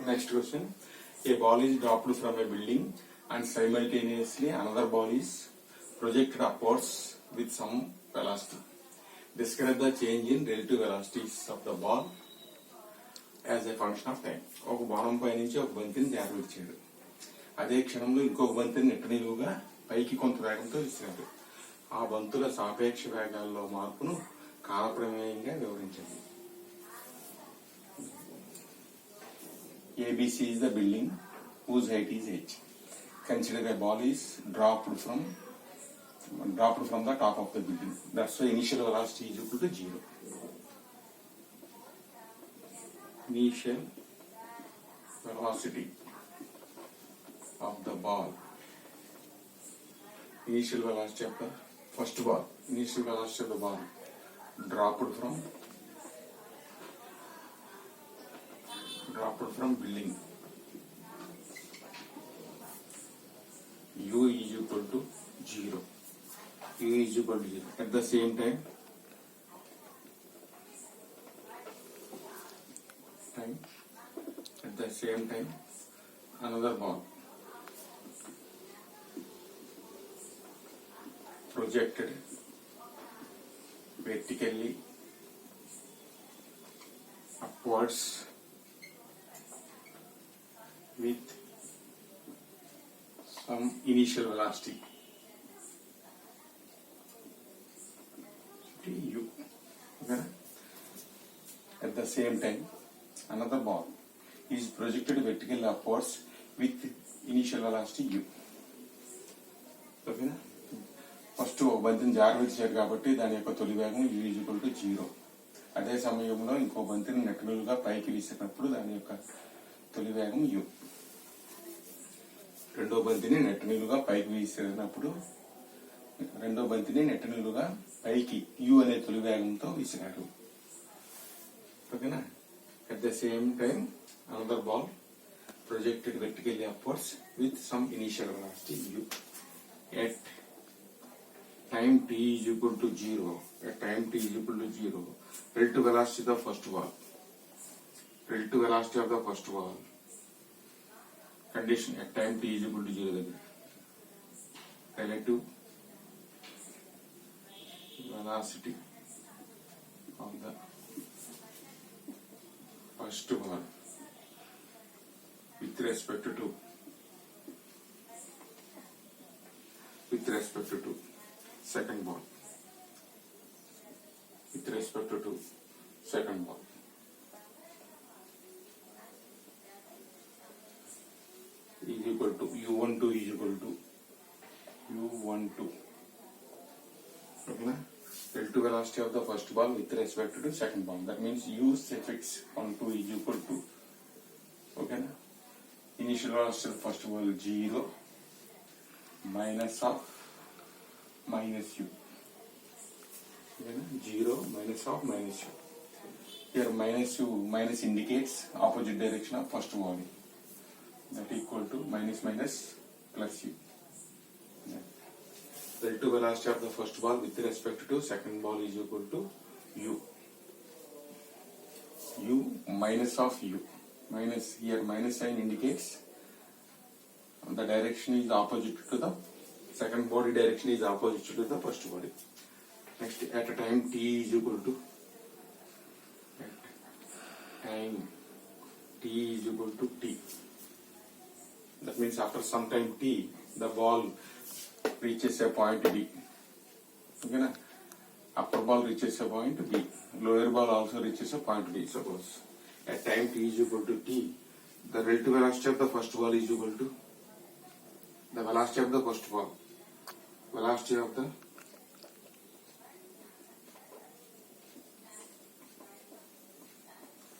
Next question. A ball is dropped from a building and simultaneously another ball is projected upwards with some velocity. Describe the change in relative velocities of the ball as a function of time. ఒక బాణం పై నుంచి ఒక బంతిని జారవిడిచాడు. అదే క్షణంలో ఇంకొక బంతిని నిట్టనిలువుగా పైకి కొంత వేగంతో విసిరాడు. ఆ బంతుల సాపేక్ష వేగాల్లో మార్పును కాలప్రమేయంగా వివరించండి. ABC is the building whose height is h. Consider a ball is dropped from the top of the building. That's why initial velocity is equal to 0. Initial velocity of the ball. Initial velocity of the first ball. Initial velocity of the ball dropped from building. U is equal to 0. U is equal to 0. At the same time, another ball projected vertically upwards with some initial velocity u. Okay. At the same time, another ball is projected vertically upwards with initial velocity u. ఓకేనా? First ఒక బంతిని జారవిడిచారు కాబట్టి దాని యొక్క తొలి వేగం u is equal to 0. అదే సమయంలో ఇంకో బంతిని నెట్టనిలువుగా పైకి విసిరినప్పుడు దాని యొక్క తొలి వేగం u. రెండో బంతిని నెట్టనిలువుగా పైకి విసిరినప్పుడు రెండో బంతిని నెట్టనిలువుగా పైకి u అనే తొలి వేగంతో విసిరాడు. ఓకేనా? At the same time, another ball projected vertically upwards with some initial velocity u. At time t is equal to 0. At time t is equal to 0, relative velocity of the first ball. Relative velocity of the first ball. Condition at time t is equal to 0 దగ్గర relative velocity of the first ball with respect to second ball. With respect to second ball. Is equal to u12 is equal to u12. Okay, relative velocity of the first ball with respect to second ball. That means u suffix 12 is equal to, okay, initial velocity of the first ball 0 minus u. Okay, 0 minus of minus u. Here minus indicates opposite direction of first ball. That equal to minus plus u. Relative velocity of the first ball with respect to second ball is equal to u. U minus of u. Minus, here minus sign indicates the direction is opposite to the second body direction is opposite to the first body. Next, at a time t is equal to t. That means after some time t, the ball reaches a point B. Okay, na? Upper ball reaches a point B. Lower ball also reaches a point B. Suppose at time t is equal to t, the relative velocity of the first ball is equal to the velocity of the first ball. Velocity of the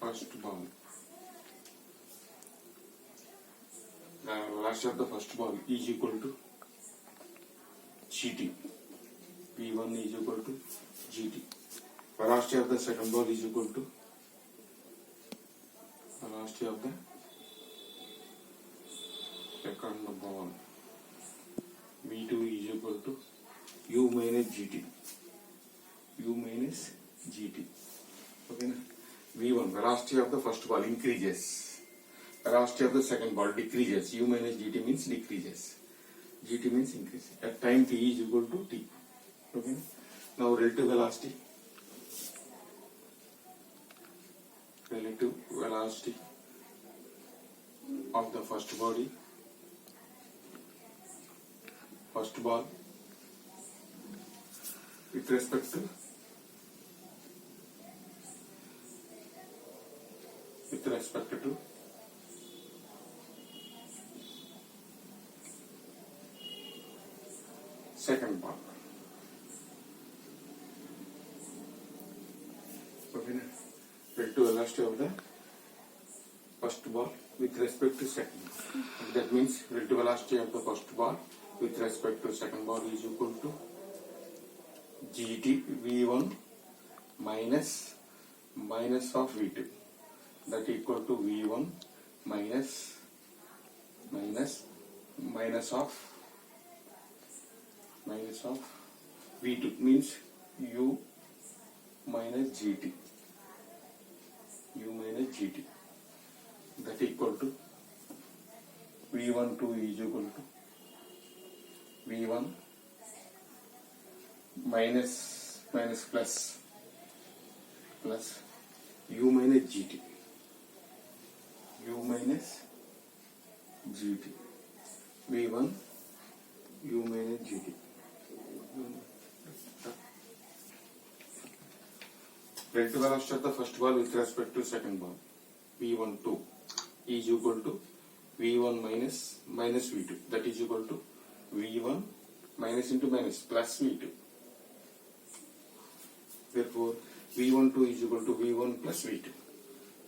first ball. The velocity of the first ball is equal to gt. P1 is equal to gt. Velocity of the second ball is equal to velocity of the second ball. V2 is equal to u minus gt. Okay, na? V1, velocity of the first ball increases. velocity of the second ball decreases. U minus gt means decreases. Gt means increase. At time t is equal to t. Okay. Now relative velocity. Relative velocity of the first ball with respect to second ball. Okay. Relative velocity of the first ball with respect to second ball. That means relative velocity of the first ball with respect to second ball is equal to gt v1 minus of v2. That equal to v1 minus of v2 means u minus gt. That equal to v12 is equal to v1 minus plus u minus gt. v1 u minus gt. Relative velocity of the first ball with respect to second ball v12 is equal to v1 minus v2. That is equal to v1 minus into minus plus v2. Therefore v12 is equal to v1 plus v2.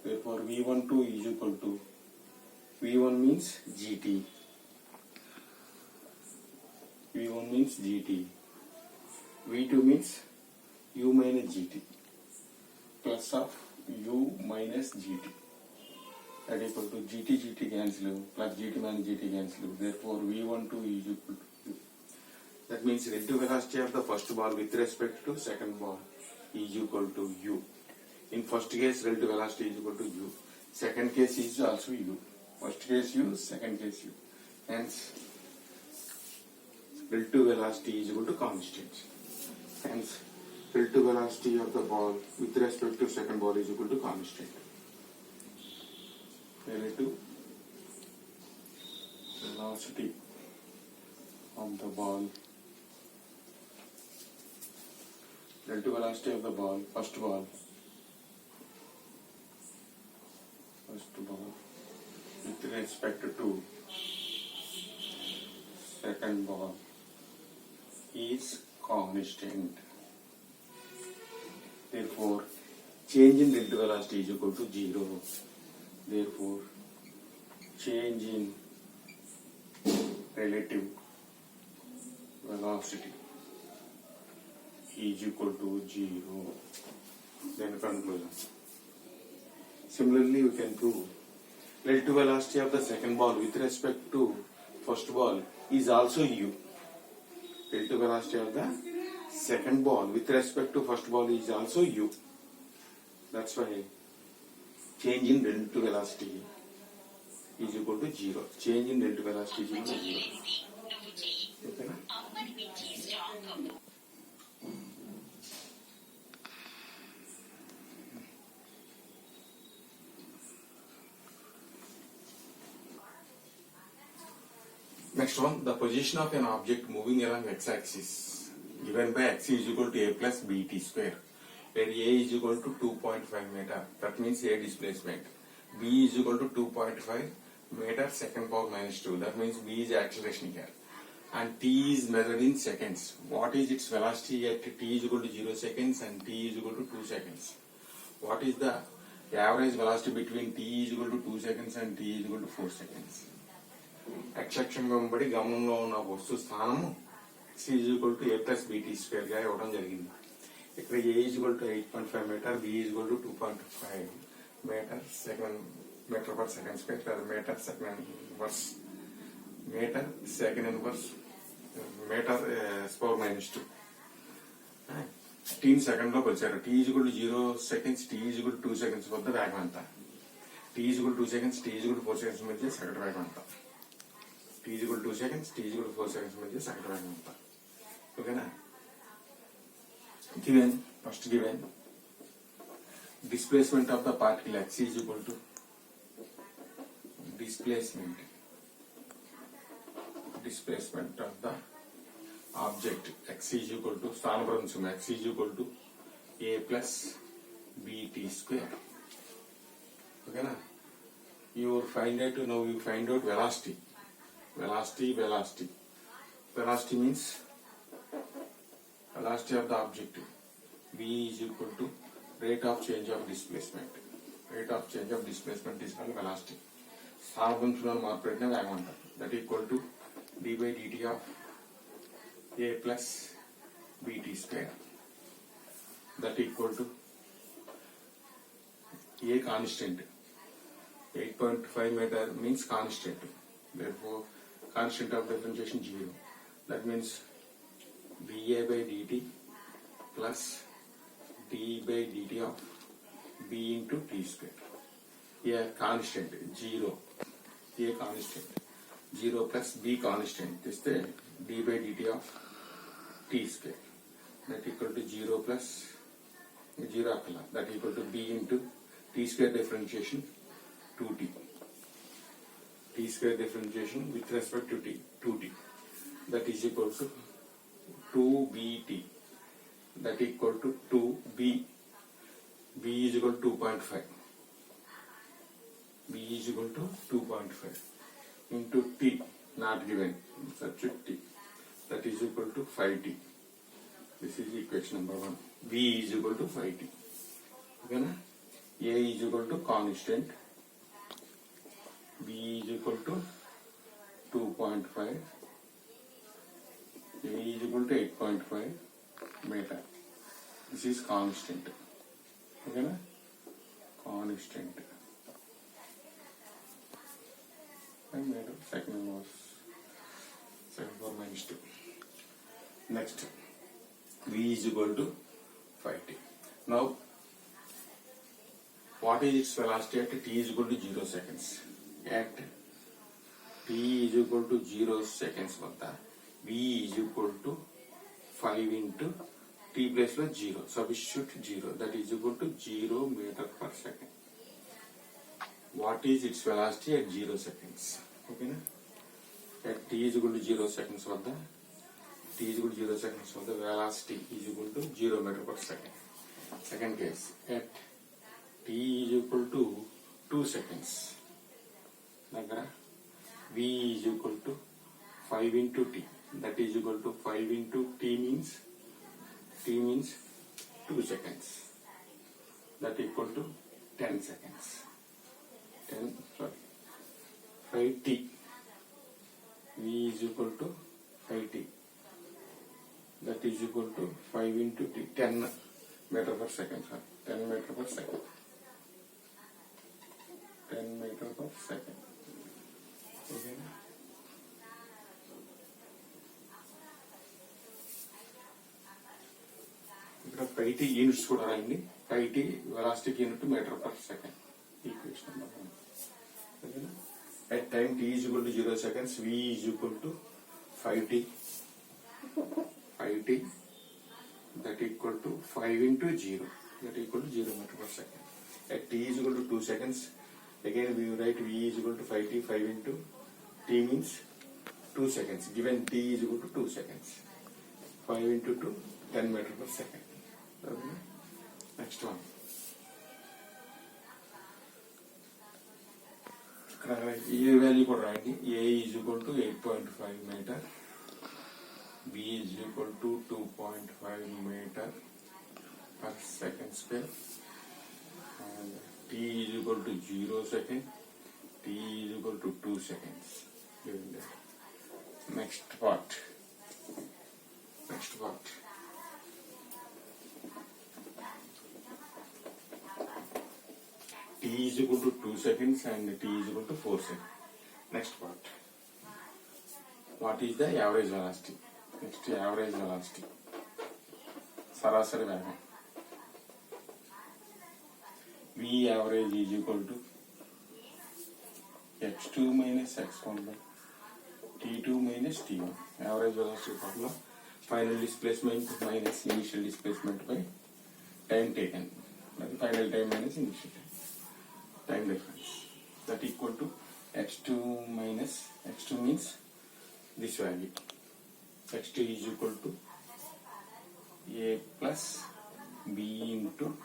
Therefore v12 is equal to v1 means gt. v2 means u minus gt plus of u minus gt. That equal to gt cancel plus gt minus gt cancel. Therefore v12 is equal to u. That means relative velocity of the first ball with respect to second ball is equal to u. In first case relative velocity is equal to u. Second case is also u. First case u, second case u. Hence relative velocity is equal to constant. Hence relative velocity of the ball with respect to second ball is equal to constant. Relative velocity of the ball. Relative velocity of the ball, first ball with respect to second ball is constant. Therefore, change in relative velocity is equal to 0. Therefore, change in relative velocity is equal to 0. Then conclusion. Similarly, we can prove relative velocity of the second ball with respect to first ball is also u. Relative velocity of the second ball with respect to first ball is also u. That's why change in relative velocity is equal to 0. Change in relative velocity is equal to 0. Okay, na? Next one, the position of an object moving along x-axis given by x is equal to a plus bt square, where a is equal to 2.5 meter. That means a displacement. B is equal to 2.5 meter second power minus 2. That means B is acceleration here. And t is measured in seconds. What is its velocity at t is equal to 0 seconds and t is equal to 2 seconds? What is the average velocity between t is equal to 2 seconds and t is equal to 4 seconds? X-అక్షం వెంబడి గమనంలో ఉన్న వస్తు స్థానము x is equal to a plus bt square గా ఇవ్వడం జరిగింది. ఇక్కడ a is equal to 8.5 meter, b is equal to 2.5 meter per second square, meter second inverse meter power minus 2. t second లో వచ్చారు. t is equal to 0 seconds, t is equal to 2 seconds వద్ద వేగం ఎంత? t t is equal to 2 seconds, t is equal to 4 seconds మధ్య సగటు వేగం ఎంత? t is equal to 2 seconds, t is equal to 4 seconds మధ్య సగటు వేగం ఎంత? ఓకేనా? given, first given, displacement of the particle x is equal to displacement of the object x is equal to స్థానభ్రంశం x is equal to a plus bt square. Okay, you find out now. You find out velocity. Velocity means velocity of the object. V is equal to rate of change of displacement. Rate of change of displacement is called velocity. స్థానభ్రంశంలో మార్పు పెట్టిన వేగం అంటారు. That equal to d by dt of a plus bt square. That equal to a constant. 8.5 meter means constant. Therefore, constant of differentiation 0. That means dA by dt plus d by dt of b into t square. Here constant 0. A constant 0 plus b constant. This is d by dt of t square. That equal to 0 plus 0 akala. That equal to b into t square differentiation 2t. T square differentiation with respect to t 2t. That is equal to 2bt. That equal to 2b. b is equal to 2.5. b is equal to 2.5 into t not given. Substitute t. That is equal to 5t. This is equation number 1. v is equal to 5t. Okay na? A is equal to constant, B is equal to 2.5, A is equal to 8.5 meter. This is constant. Okay na? Constant. And meter. Second was 7 minus 2. Next, V is equal to 5t. Now, what is its velocity at t is equal to 0 seconds? At t is equal to 0 seconds vada v is equal to 5 into t place lo 0. Substitute 0. That is equal to 0 meter per second. What is its velocity at 0 seconds? Okay na? At t is equal to 0 seconds vada t is equal to 0 seconds vada velocity is equal to 0 meter per second. Second case, at t is equal to 2 seconds. Like v is equal to 5 into t. That is equal to 5 into t means 2 seconds. That equal to 10 seconds. 5t. v is equal to 5t. That is equal to 5 into t. 10 meter per second. 10 meter per second. 10 meter per second. Okay. ఇక్కడ 5t units కూడా రాయండి. 5t velocity unit metre per second. Equation number 1. ఓకేనా? At time t is equal to 0 seconds, v is equal to 5t. 5t. That equal to 5 into 0. That equal to 0 meter per second. At t is equal to 2 seconds. Again we write v is equal to 5t. 5 into t means 2 seconds. Given t is equal to 2 seconds. 5 into 2, 10 meter per second. Okay. Next one. A value కూడా రాయండి. A is equal to 8.5 meter. B is equal to 2.5 meter per second square. And t is equal to 0 second. T is equal to 2 seconds. Next part. T is equal to 2 seconds and t is equal to 4 seconds. Next part. What is the average velocity? Next, average velocity. Sarasari వేగం. V average is equal to x2 minus x1 by t2 minus t1. Average velocity formula: final displacement minus initial displacement by time taken. That is final time minus initial time difference. That equal to x2 minus x2 means this value. x2 is equal to a plus b into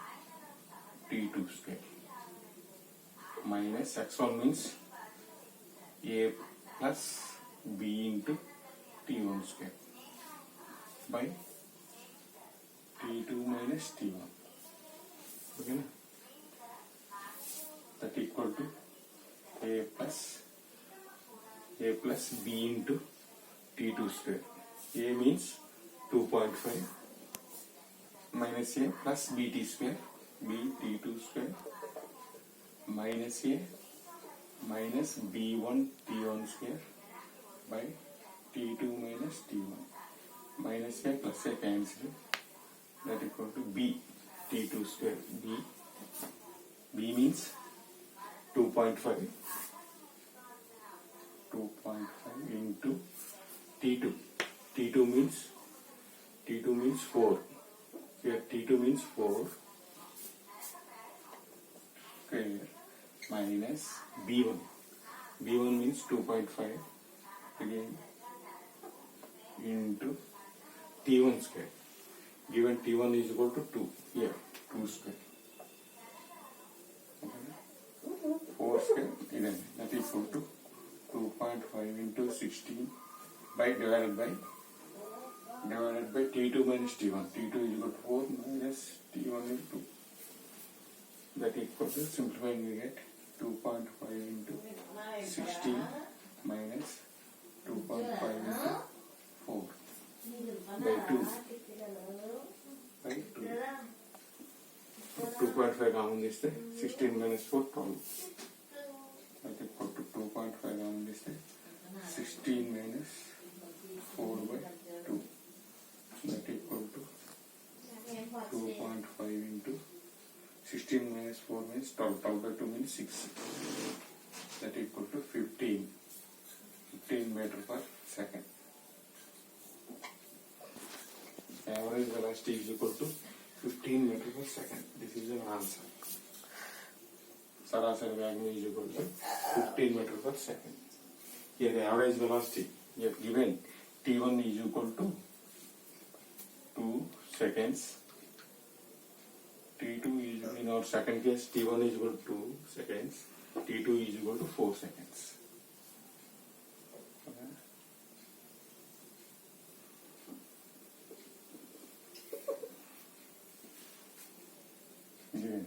t2 square minus x1 means a plus b into t1 square by t2 minus t1. Okay, na? That equal to a plus b into t2 square. A means 2.5 minus a plus bt square, b t2 square minus a minus b1 t1 square by t2 minus t1. Minus a plus a cancel. That equal to b t2 square. B means 2.5 into t2. T2 means 4. Here t2 means 4 square minus b1. B1 means 2.5 again into t1 square. Given t1 is equal to 2. Here 2 square. Okay. 4 square again. That is equal to 2.5 into 16 by divided by t2 minus t1. T2 is equal to 4 minus t1 is 2. That equal to, simplifying we get 2.5 into 16 minus 2.5 into 4 by 2 by 2. 2.5 common this 16 minus 4 12. That equal to 2.5 common this 16 minus 4 by 2. That equal to 2.5 into 16 minus 4 means 12. 12 by 2 means 6. That equal to 15 meter per second. Average velocity is equal to 15 meter per second. This is our answer. Sarasari Vagam is equal to 15 meter per second. Here the average velocity we have given t1 is equal to 2 seconds. t2 is, in our second case, t1 is equal to 2 seconds. t2 is equal to 4 seconds. Okay.